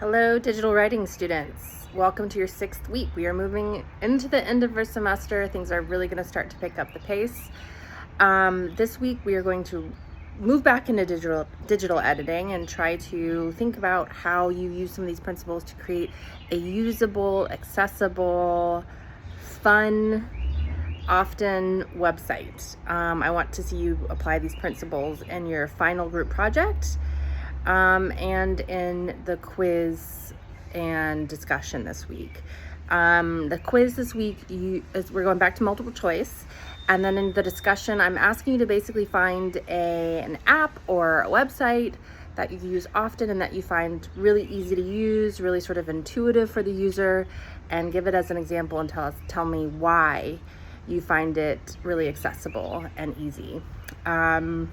Hello, digital writing students. Welcome to your 6th week. We are moving into the end of our semester. Things are really going to start to pick up the pace. This week we are going to move back into digital editing and try to think about how you use some of these principles to create a usable, accessible, fun, often website. I want to see you apply these principles in your final group project and in the quiz and discussion this week. The quiz this week, we're going back to multiple choice. And then in the discussion, I'm asking you to basically find an app or a website that you use often and that you find really easy to use, really sort of intuitive for the user, and give it as an example and tell me why you find it really accessible and easy. And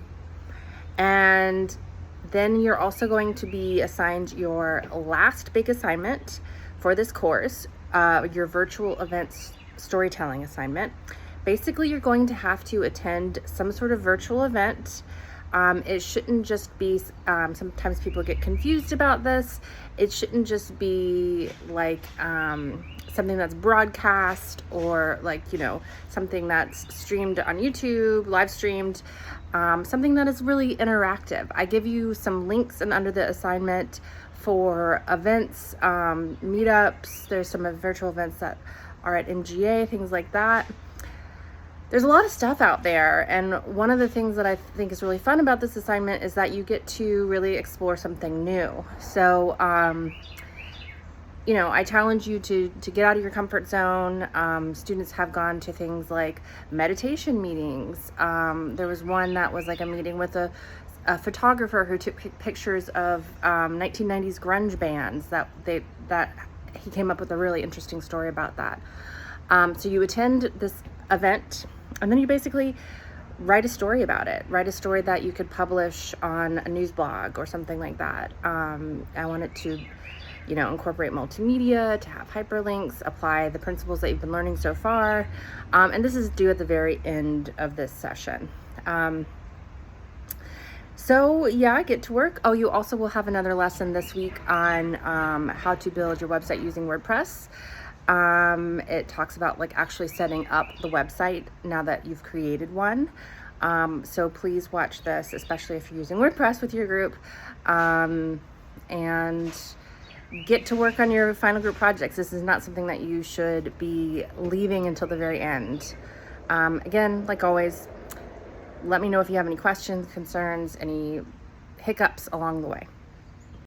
then you're also going to be assigned your last big assignment for this course, your virtual events storytelling assignment. Basically, you're going to have to attend some sort of virtual event. It shouldn't just be, sometimes people get confused about this. It shouldn't just be like something that's broadcast or something that's streamed on YouTube, live streamed, something that is really interactive. I give you some links under the assignment for events, meetups. There's some virtual events that are at NGA, things like that. There's a lot of stuff out there, and one of the things that I think is really fun about this assignment is that you get to really explore something new. So, I challenge you to get out of your comfort zone. Students have gone to things like meditation meetings. There was one that was like a meeting with a photographer who took pictures of 1990s grunge bands that he came up with a really interesting story about that. So you attend this event, and then you basically write a story about it. Write a story that you could publish on a news blog or something like that. I want it to, incorporate multimedia, to have hyperlinks, apply the principles that you've been learning so far. And this is due at the very end of this session. So yeah, get to work. Oh, you also will have another lesson this week on how to build your website using WordPress. It talks about actually setting up the website now that you've created one. So please watch this, especially if you're using WordPress with your group, and get to work on your final group projects. This is not something that you should be leaving until the very end. Again, like always, let me know if you have any questions, concerns, any hiccups along the way.